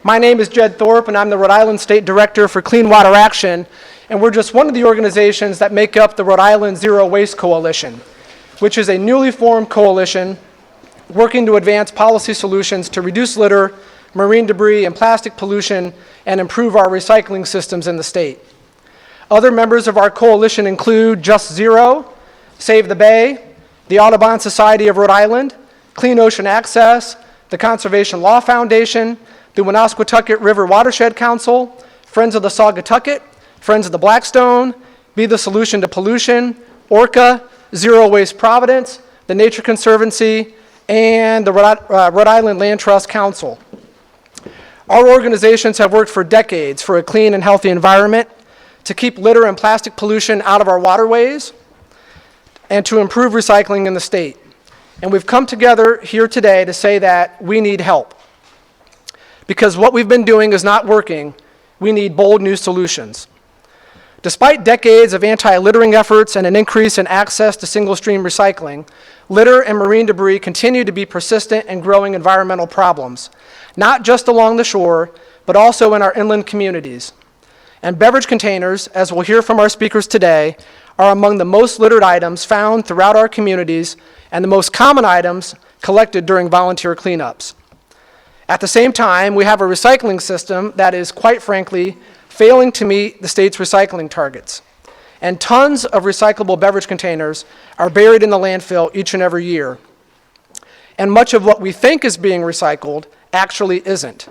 My name is Jed Thorpe, and I'm the Rhode Island State Director for Clean Water Action, and we're just one of the organizations that make up the Rhode Island Zero Waste Coalition, which is a newly formed coalition working to advance policy solutions to reduce litter, marine debris, and plastic pollution, and improve our recycling systems in the state. Other members of our coalition include Just Zero, Save the Bay, the Audubon Society of Rhode Island, Clean Ocean Access, the Conservation Law Foundation, the Woonasquatucket River Watershed Council, Friends of the Saugatucket, Friends of the Blackstone, Be the Solution to Pollution, ORCA, Zero Waste Providence, the Nature Conservancy, and the Rhode Island Land Trust Council. Our organizations have worked for decades for a clean and healthy environment, to keep litter and plastic pollution out of our waterways, and to improve recycling in the state. And we've come together here today to say that we need help. Because what we've been doing is not working, we need bold new solutions. Despite decades of anti-littering efforts and an increase in access to single-stream recycling, litter and marine debris continue to be persistent and growing environmental problems, not just along the shore, but also in our inland communities. And beverage containers, as we'll hear from our speakers today, are among the most littered items found throughout our communities and the most common items collected during volunteer cleanups. At the same time, we have a recycling system that is, quite frankly, failing to meet the state's recycling targets. And tons of recyclable beverage containers are buried in the landfill each and every year. And much of what we think is being recycled actually isn't.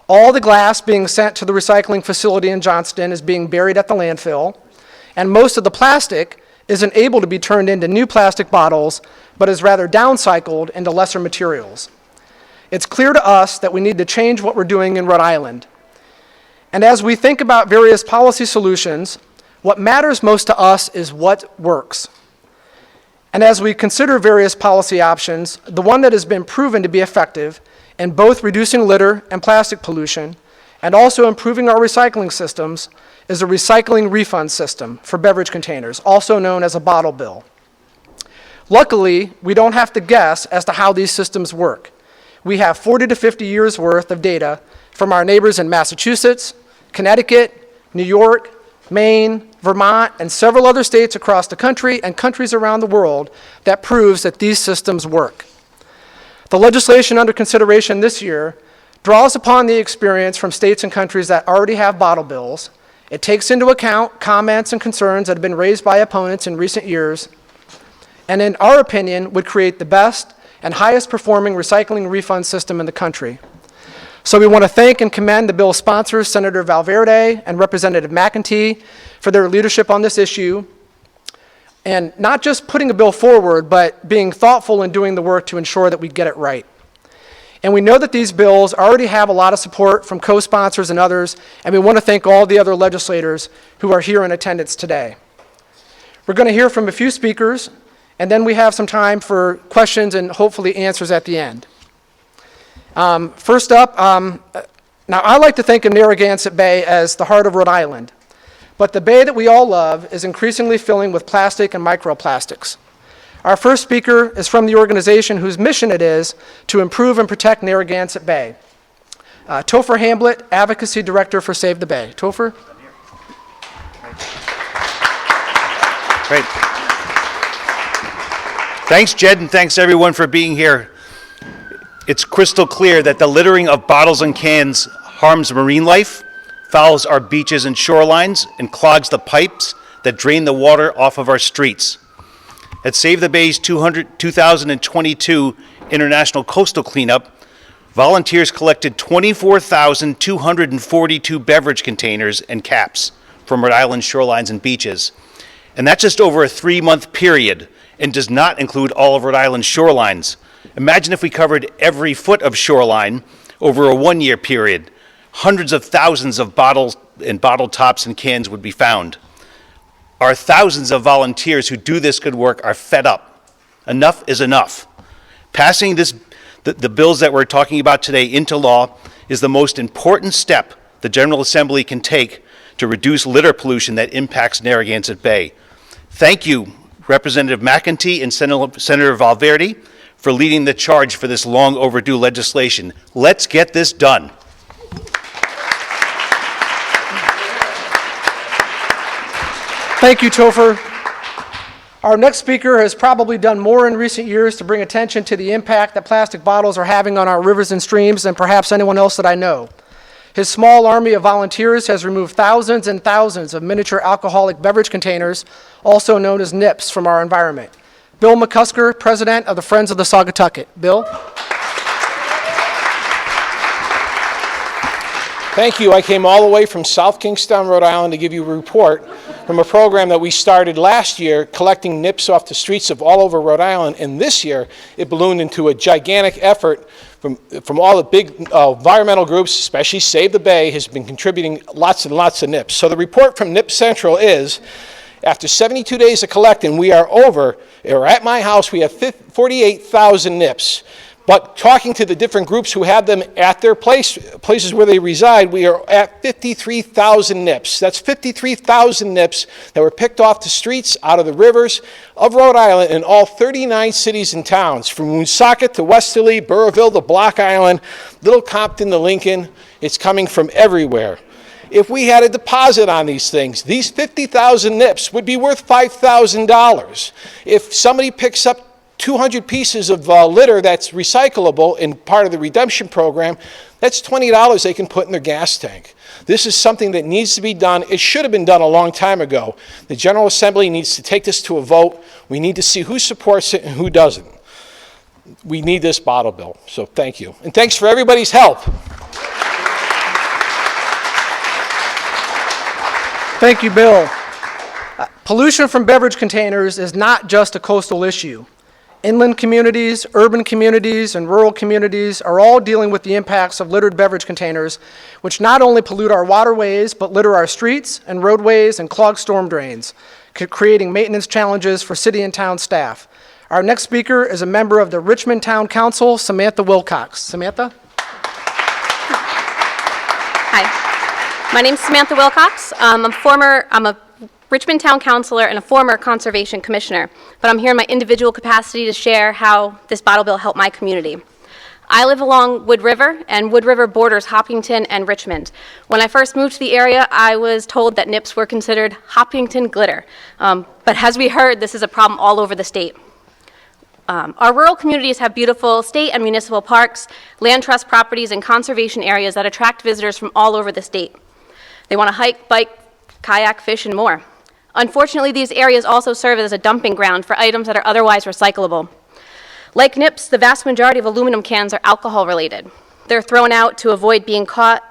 All the glass being sent to the recycling facility in Johnston is being buried at the landfill, and most of the plastic isn't able to be turned into new plastic bottles, but is rather downcycled into lesser materials. It's clear to us that we need to change what we're doing in Rhode Island. And as we think about various policy solutions, what matters most to us is what works. And as we consider various policy options, the one that has been proven to be effective in both reducing litter and plastic pollution and also improving our recycling systems is a recycling refund system for beverage containers, also known as a bottle bill. Luckily, we don't have to guess as to how these systems work. We have 40 to 50 years worth of data from our neighbors in Massachusetts, Connecticut, New York, Maine, Vermont, and several other states across the country and countries around the world that proves that these systems work. The legislation under consideration this year draws upon the experience from states and countries that already have bottle bills. It takes into account comments and concerns that have been raised by opponents in recent years, and in our opinion, would create the best and highest performing recycling refund system in the country. So we want to thank and commend the bill's sponsors, Senator Valverde and Representative McEntee, for their leadership on this issue, and not just putting a bill forward, but being thoughtful in doing the work to ensure that we get it right. And we know that these bills already have a lot of support from co-sponsors and others, and we want to thank all the other legislators who are here in attendance today. We're going to hear from a few speakers, and then we have some time for questions and hopefully answers at the end. First up, now I like to think of Narragansett Bay as the heart of Rhode Island, but the bay that we all love is increasingly filling with plastic and microplastics. Our first speaker is from the organization whose mission it is to improve and protect Narragansett Bay. Topher Hamblett, Advocacy Director for Save the Bay. Topher? Great. Thanks, Jed, and thanks everyone for being here. It's crystal clear that the littering of bottles and cans harms marine life, fouls our beaches and shorelines, and clogs the pipes that drain the water off of our streets. At Save the Bay's 2022 International Coastal Cleanup, volunteers collected 24,242 beverage containers and caps from Rhode Island shorelines and beaches. And that's just over a 3-month period and does not include all of Rhode Island's shorelines. Imagine if we covered every foot of shoreline over a 1-year period. Hundreds of thousands of bottles and bottle tops and cans would be found. Our thousands of volunteers who do this good work are fed up. Enough is enough. Passing the bills that we're talking about today into law is the most important step the General Assembly can take to reduce litter pollution that impacts Narragansett Bay. Thank you, Representative McEntee and Senator Valverde, for leading the charge for this long overdue legislation. Let's get this done. Thank you, Topher. Our next speaker has probably done more in recent years to bring attention to the impact that plastic bottles are having on our rivers and streams than perhaps anyone else that I know. His small army of volunteers has removed thousands and thousands of miniature alcoholic beverage containers, also known as NIPs, from our environment. Bill McCusker, president of the Friends of the Saugatucket. Bill? Thank you. I came all the way from South Kingstown, Rhode Island to give you a report from a program that we started last year collecting NIPS off the streets of all over Rhode Island, and this year it ballooned into a gigantic effort from all the big environmental groups, especially Save the Bay, has been contributing lots and lots of NIPS. So the report from NIPS Central is, after 72 days of collecting, we are over, or at my house, we have 48,000 NIPS. But talking to the different groups who have them at their places where they reside, we are at 53,000 NIPS. That's 53,000 NIPS that were picked off the streets, out of the rivers of Rhode Island in all 39 cities and towns, from Woonsocket to Westerly, Burrville to Block Island, Little Compton to Lincoln. It's coming from everywhere. If we had a deposit on these things, these 50,000 NIPS would be worth $5,000. If somebody picks up 200 pieces of litter that's recyclable in part of the redemption program, that's $20 they can put in their gas tank. This is something that needs to be done. It should have been done a long time ago. The General Assembly needs to take this to a vote. We need to see who supports it and who doesn't. We need this bottle bill, so thank you. And thanks for everybody's help. Thank you, Bill. Pollution from beverage containers is not just a coastal issue. Inland communities, urban communities, and rural communities are all dealing with the impacts of littered beverage containers, which not only pollute our waterways, but litter our streets and roadways and clog storm drains, creating maintenance challenges for city and town staff. Our next speaker is a member of the Richmond Town Council, Samantha Wilcox. Samantha? Hi, my name's Samantha Wilcox. I'm a Richmond Town Councilor and a former Conservation Commissioner, but I'm here in my individual capacity to share how this bottle bill helped my community. I live along Wood River, and Wood River borders Hopkinton and Richmond. When I first moved to the area, I was told that NIPS were considered Hopkinton glitter, but as we heard, this is a problem all over the state. Our rural communities have beautiful state and municipal parks, land trust properties, and conservation areas that attract visitors from all over the state. They want to hike, bike, kayak, fish, and more. Unfortunately, these areas also serve as a dumping ground for items that are otherwise recyclable. Like NIPS, the vast majority of aluminum cans are alcohol-related. They're thrown out to avoid being caught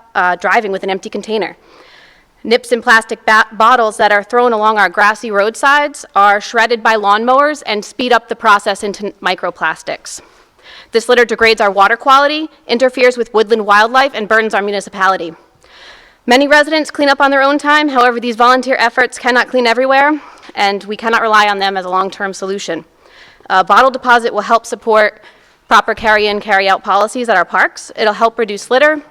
driving with an empty container. NIPS in plastic bottles that are thrown along our grassy roadsides are shredded by lawnmowers and speed up the process into microplastics. This litter degrades our water quality, interferes with woodland wildlife, and burdens our municipality. Many residents clean up on their own time. However, these volunteer efforts cannot clean everywhere, and we cannot rely on them as a long-term solution. A bottle deposit will help support proper carry-in, carry-out policies at our parks. It'll help reduce litter,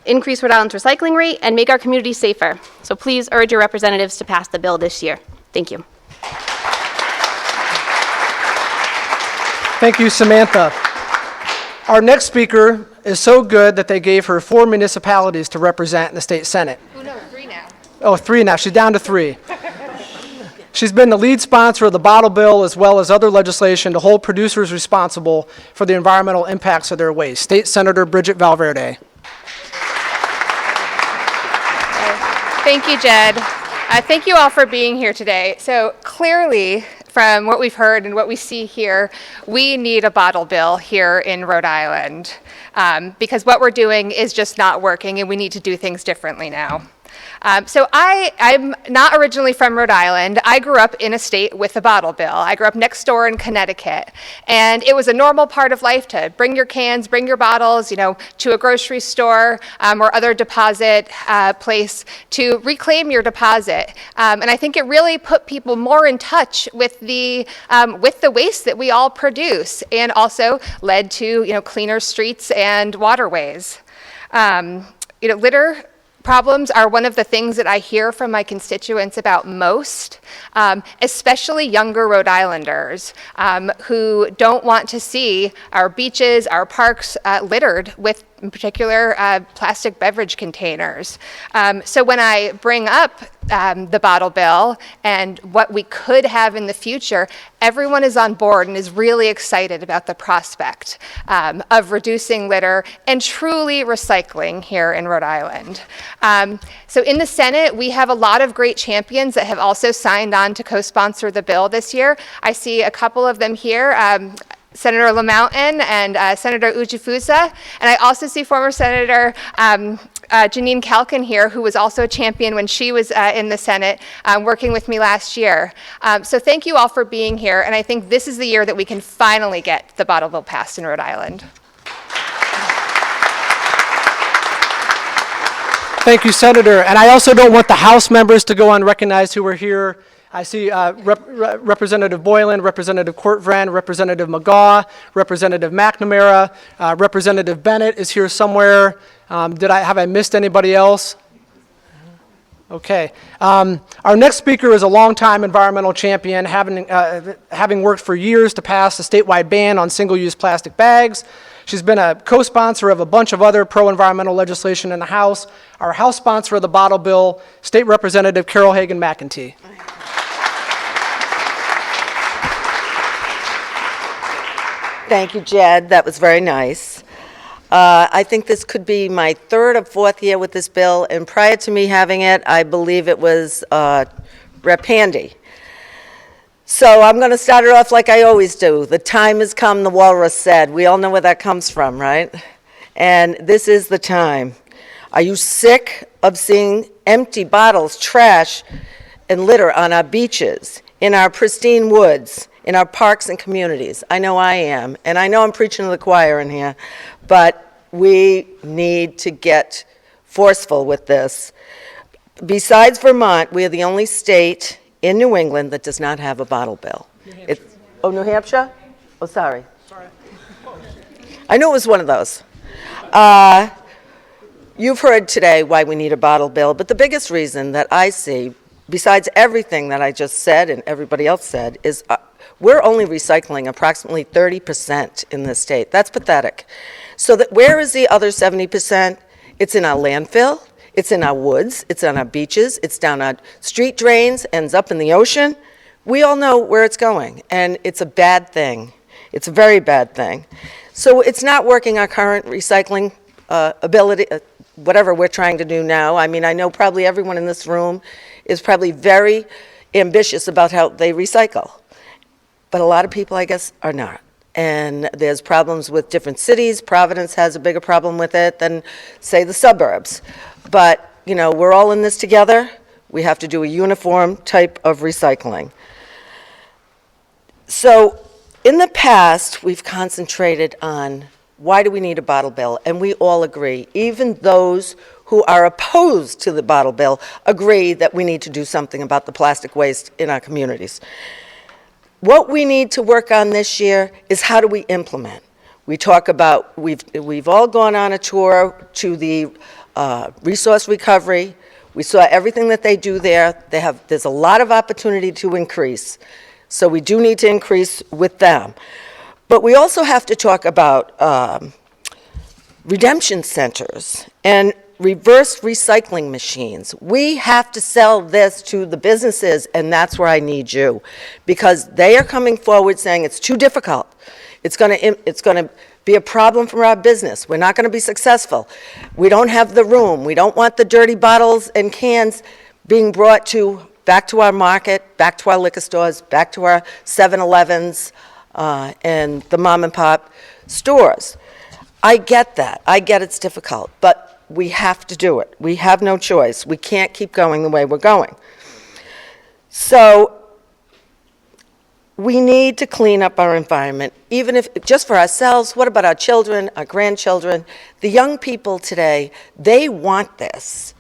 increase Rhode Island's recycling rate, and make our communities safer. So please urge your representatives to pass the bill this year. Thank you. Thank you, Samantha. Our next speaker is so good that they gave her 4 municipalities to represent in the state Senate. Oh, no, 3 now. Oh, 3 now. She's down to 3. She's been the lead sponsor of the bottle bill as well as other legislation to hold producers responsible for the environmental impacts of their waste. State Senator Bridget Valverde. Thank you, Jed. Thank you all for being here today. So clearly, from what we've heard and what we see here, we need a bottle bill here in Rhode Island because what we're doing is just not working and we need to do things differently now. So I'm not originally from Rhode Island. I grew up in a state with a bottle bill. I grew up next door in Connecticut. And it was a normal part of life to bring your cans, bring your bottles, to a grocery store or other deposit place to reclaim your deposit. And I think it really put people more in touch with the waste that we all produce, and also led to cleaner streets and waterways. Litter problems are one of the things that I hear from my constituents about most, especially younger Rhode Islanders who don't want to see our beaches, our parks littered with in particular plastic beverage containers. So when I bring up the bottle bill and what we could have in the future, everyone is on board and is really excited about the prospect of reducing litter and truly recycling here in Rhode Island. So in the Senate, we have a lot of great champions that have also signed on to co-sponsor the bill this year. I see a couple of them here. Senator LaMountain and Senator Ujifusa. And I also see former Senator Janine Kalkin here, who was also a champion when she was in the Senate, working with me last year. So thank you all for being here, and I think this is the year that we can finally get the bottle bill passed in Rhode Island. Thank you, Senator. And I also don't want the House members to go unrecognized who are here. I see Representative Boylan, Representative Courtvran, Representative McGaugh, Representative McNamara, Representative Bennett is here somewhere. Have I missed anybody else? Okay. Our next speaker is a longtime environmental champion, having worked for years to pass a statewide ban on single-use plastic bags. She's been a co-sponsor of a bunch of other pro-environmental legislation in the House. Our House sponsor of the bottle bill, State Representative Carol Hagan McEntee. Thank you, Jed. That was very nice. I think this could be my third or fourth year with this bill, and prior to me having it, I believe it was Rep. Handy. So I'm going to start it off like I always do. The time has come, the walrus said. We all know where that comes from, right? And this is the time. Are you sick of seeing empty bottles, trash, and litter on our beaches, in our pristine woods, in our parks and communities? I know I am, and I know I'm preaching to the choir in here, but we need to get forceful with this. Besides Vermont, we are the only state in New England that does not have a bottle bill. New Hampshire? Oh, sorry. I knew it was one of those. You've heard today why we need a bottle bill, but the biggest reason that I see, besides everything that I just said and everybody else said, is we're only recycling approximately 30% in this state. That's pathetic. So where is the other 70%? It's in our landfill, it's in our woods, it's on our beaches, it's down our street drains, ends up in the ocean. We all know where it's going, and it's a bad thing. It's a very bad thing. So it's not working our current recycling ability, whatever we're trying to do now. I mean, I know probably everyone in this room is probably very ambitious about how they recycle. But a lot of people, I guess, are not. And there's problems with different cities. Providence has a bigger problem with it than, say, the suburbs. But, you know, we're all in this together. We have to do a uniform type of recycling. So in the past, we've concentrated on why do we need a bottle bill? And we all agree, even those who are opposed to the bottle bill agree that we need to do something about the plastic waste in our communities. What we need to work on this year is how do we implement? We talk about, we've all gone on a tour to the resource recovery. We saw everything that they do there. There's a lot of opportunity to increase. So we do need to increase with them. But we also have to talk about redemption centers and reverse recycling machines. We have to sell this to the businesses, and that's where I need you, because they are coming forward saying it's too difficult. It's going to be a problem for our business. We're not going to be successful. We don't have the room. We don't want the dirty bottles and cans being brought back to our market, back to our liquor stores, back to our 7-Elevens and the mom and pop stores. I get that. I get it's difficult, but we have to do it. We have no choice. We can't keep going the way we're going. So we need to clean up our environment, even if just for ourselves. What about our children, our grandchildren? The young people today, they want this.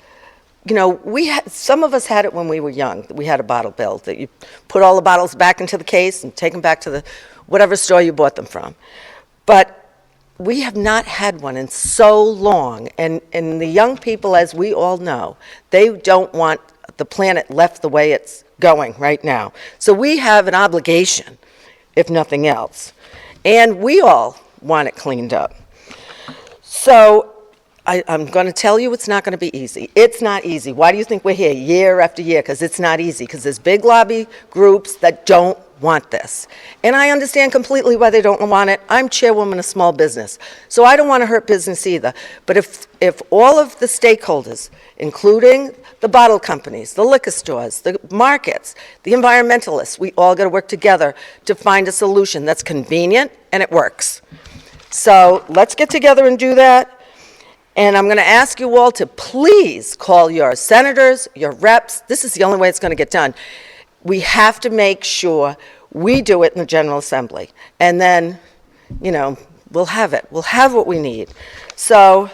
You know, some of us had it when we were young. We had a bottle bill that you put all the bottles back into the case and take them back to whatever store you bought them from. But we have not had one in so long, and the young people, as we all know, they don't want the planet left the way it's going right now. So we have an obligation, if nothing else, and we all want it cleaned up. So I'm going to tell you it's not going to be easy. It's not easy. Why do you think we're here year after year? Because it's not easy. Because there's big lobby groups that don't want this. And I understand completely why they don't want it. I'm chairwoman of small business, so I don't want to hurt business either. But if all of the stakeholders, including the bottle companies, the liquor stores, the markets, the environmentalists, we all got to work together to find a solution that's convenient and it works. So let's get together and do that. And I'm going to ask you all to please call your senators, your reps. This is the only way it's going to get done. We have to make sure we do it in the General Assembly. And then, you know, we'll have it. We'll have what we need. So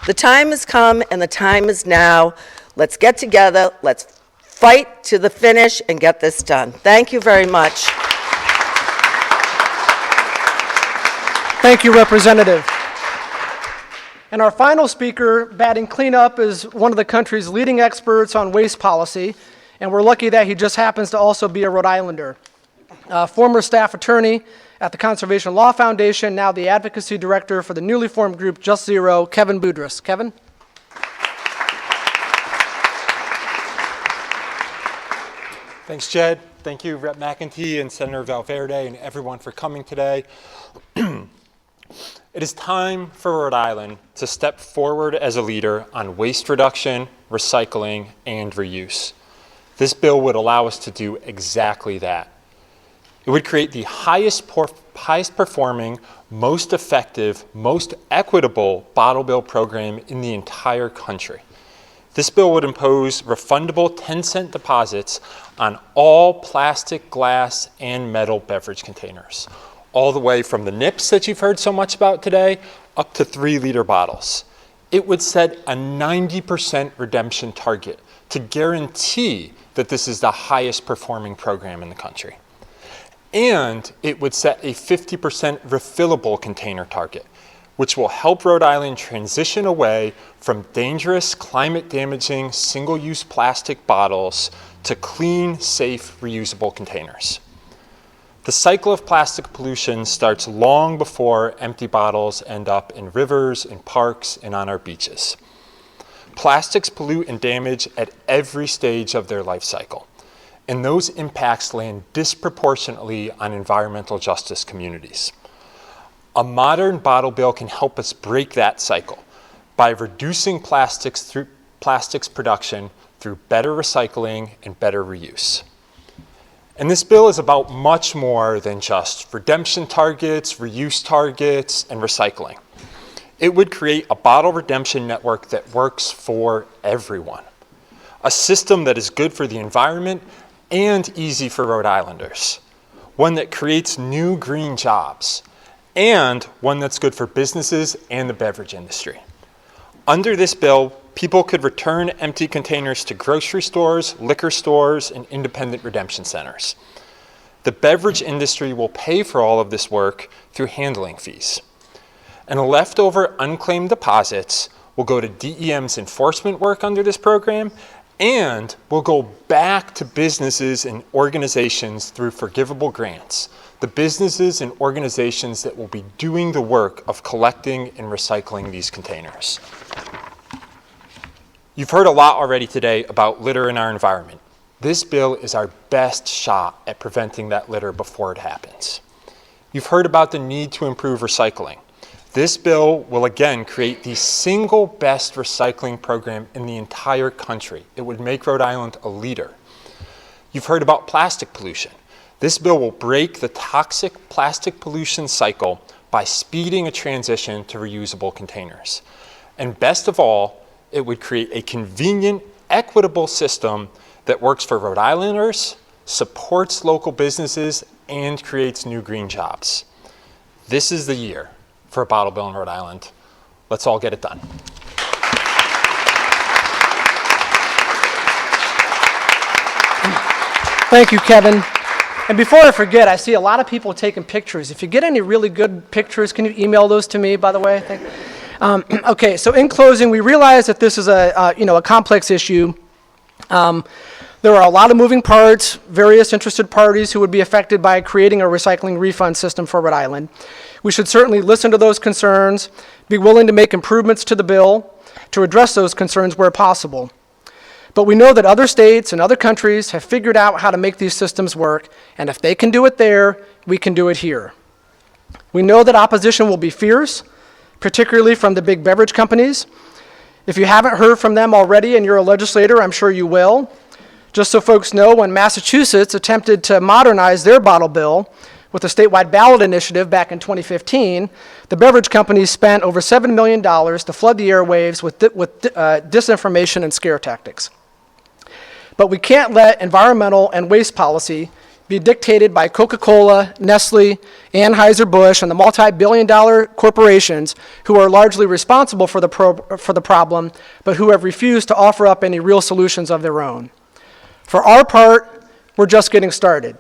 the time has come and the time is now. Let's get together. Let's fight to the finish and get this done. Thank you very much. Thank you, Representative. And our final speaker, batting cleanup, is one of the country's leading experts on waste policy, and we're lucky that he just happens to also be a Rhode Islander. Former staff attorney at the Conservation Law Foundation, now the advocacy director for the newly formed group Just Zero, Kevin Boudris. Kevin? Thanks, Jed. Thank you, Rep. McEntee and Senator Valverde and everyone for coming today. It is time for Rhode Island to step forward as a leader on waste reduction, recycling, and reuse. This bill would allow us to do exactly that. It would create the highest performing, most effective, most equitable bottle bill program in the entire country. This bill would impose refundable 10-cent deposits on all plastic, glass, and metal beverage containers, all the way from the nips that you've heard so much about today up to 3-liter bottles. It would set a 90% redemption target to guarantee that this is the highest performing program in the country. And it would set a 50% refillable container target, which will help Rhode Island transition away from dangerous, climate-damaging, single-use plastic bottles to clean, safe, reusable containers. The cycle of plastic pollution starts long before empty bottles end up in rivers, in parks, and on our beaches. Plastics pollute and damage at every stage of their life cycle, and those impacts land disproportionately on environmental justice communities. A modern bottle bill can help us break that cycle by reducing plastics production through better recycling and better reuse. And this bill is about much more than just redemption targets, reuse targets, and recycling. It would create a bottle redemption network that works for everyone. A system that is good for the environment and easy for Rhode Islanders. One that creates new green jobs, and one that's good for businesses and the beverage industry. Under this bill, people could return empty containers to grocery stores, liquor stores, and independent redemption centers. The beverage industry will pay for all of this work through handling fees. And leftover unclaimed deposits will go to DEM's enforcement work under this program and will go back to businesses and organizations through forgivable grants. The businesses and organizations that will be doing the work of collecting and recycling these containers. You've heard a lot already today about litter in our environment. This bill is our best shot at preventing that litter before it happens. You've heard about the need to improve recycling. This bill will again create the single best recycling program in the entire country. It would make Rhode Island a leader. You've heard about plastic pollution. This bill will break the toxic plastic pollution cycle by speeding a transition to reusable containers. And best of all, it would create a convenient, equitable system that works for Rhode Islanders, supports local businesses, and creates new green jobs. This is the year for a bottle bill in Rhode Island. Let's all get it done. Thank you, Kevin. And before I forget, I see a lot of people taking pictures. If you get any really good pictures, can you email those to me, by the way? Okay, so in closing, we realize that this is a complex issue. There are a lot of moving parts, various interested parties who would be affected by creating a recycling refund system for Rhode Island. We should certainly listen to those concerns, be willing to make improvements to the bill to address those concerns where possible. But we know that other states and other countries have figured out how to make these systems work, and if they can do it there, we can do it here. We know that opposition will be fierce, particularly from the big beverage companies. If you haven't heard from them already and you're a legislator, I'm sure you will. Just so folks know, when Massachusetts attempted to modernize their bottle bill with a statewide ballot initiative back in 2015, the beverage companies spent over $7 million to flood the airwaves with disinformation and scare tactics. But we can't let environmental and waste policy be dictated by Coca-Cola, Nestle, Anheuser-Busch, and the multi-billion-dollar corporations who are largely responsible for the problem, but who have refused to offer up any real solutions of their own. For our part, we're just getting started.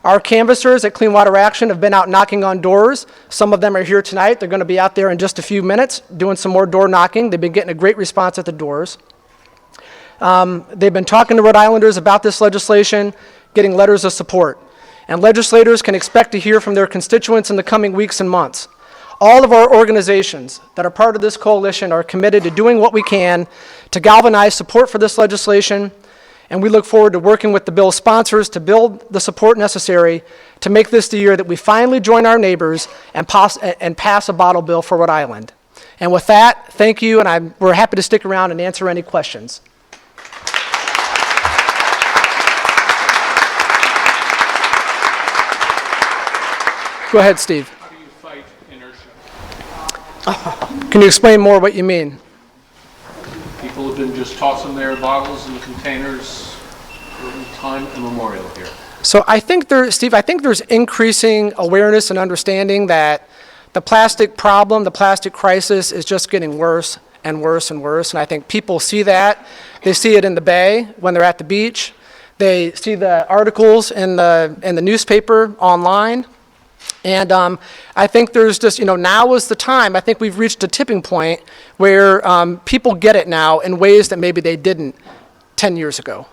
Our canvassers at Clean Water Action have been out knocking on doors. Some of them are here tonight. They're going to be out there in just a few minutes doing some more door knocking. They've been getting a great response at the doors. They've been talking to Rhode Islanders about this legislation, getting letters of support. And legislators can expect to hear from their constituents in the coming weeks and months. All of our organizations that are part of this coalition are committed to doing what we can to galvanize support for this legislation, and we look forward to working with the bill's sponsors to build the support necessary to make this the year that we finally join our neighbors and pass a bottle bill for Rhode Island. And with that, thank you, and we're happy to stick around and answer any questions. Go ahead, Steve. How do you fight inertia? Can you explain more what you mean? People have been just tossing their bottles in the containers for time immemorial here. So I think Steve, I think there's increasing awareness and understanding that the plastic problem, the plastic crisis is just getting worse and worse and worse. And I think people see that. They see it in the bay when they're at the beach. They see the articles in the newspaper online. And I think there's just, now is the time. I think we've reached a tipping point where people get it now in ways that maybe they didn't 10 years ago.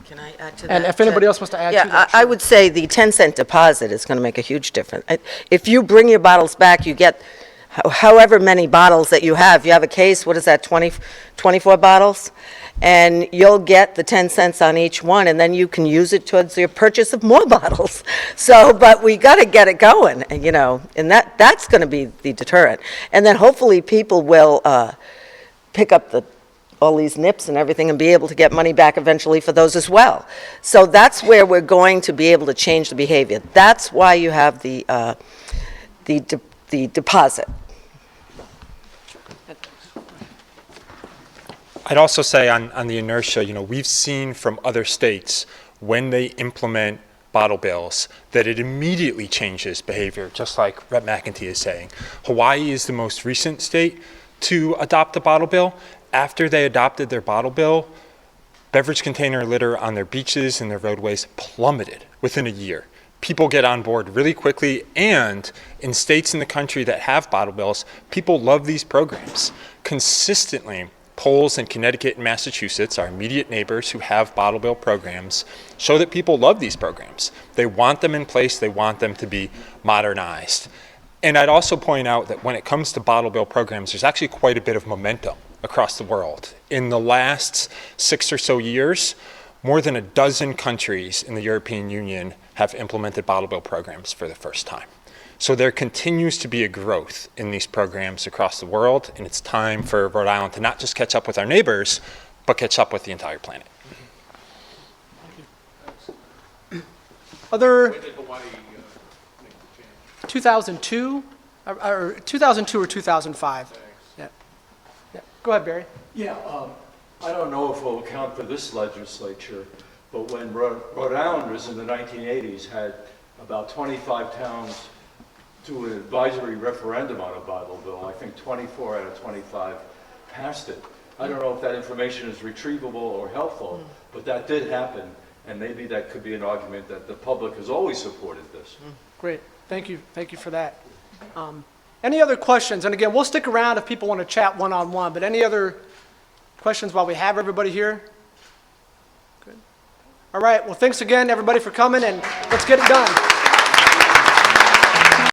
Can I add to that? And if anybody else wants to add to that, Yeah, I would say the 10-cent deposit is going to make a huge difference. If you bring your bottles back, you get however many bottles that you have. You have a case, what is that, 24 bottles? And you'll get the 10 cents on each one, and then you can use it towards your purchase of more bottles. So, but we got to get it going, and that's going to be the deterrent. And then hopefully people will pick up all these nips and everything and be able to get money back eventually for those as well. So that's where we're going to be able to change the behavior. That's why you have the deposit. I'd also say on the inertia, we've seen from other states when they implement bottle bills that it immediately changes behavior, just like Rep. McEntee is saying. Hawaii is the most recent state to adopt a bottle bill. After they adopted their bottle bill, beverage container litter on their beaches and their roadways plummeted within a year. People get on board really quickly, and in states in the country that have bottle bills, people love these programs. Consistently, polls in Connecticut and Massachusetts, our immediate neighbors who have bottle bill programs, show that people love these programs. They want them in place. They want them to be modernized. And I'd also point out that when it comes to bottle bill programs, there's actually quite a bit of momentum across the world. In the last 6 or so years, more than a dozen countries in the European Union have implemented bottle bill programs for the first time. So there continues to be a growth in these programs across the world, and it's time for Rhode Island to not just catch up with our neighbors, but catch up with the entire planet. Other When did Hawaii make the change? 2002 or 2005. Yeah. Go ahead, Barry. Yeah, I don't know if it will count for this legislature, but when Rhode Islanders in the 1980s had about 25 towns do an advisory referendum on a bottle bill, I think 24 out of 25 passed it. I don't know if that information is retrievable or helpful, but that did happen, and maybe that could be an argument that the public has always supported this. Great. Thank you for that. Any other questions? And again, we'll stick around if people want to chat one-on-one, but any other questions while we have everybody here? Good. All right. Well, thanks again, everybody, for coming, and let's get it done.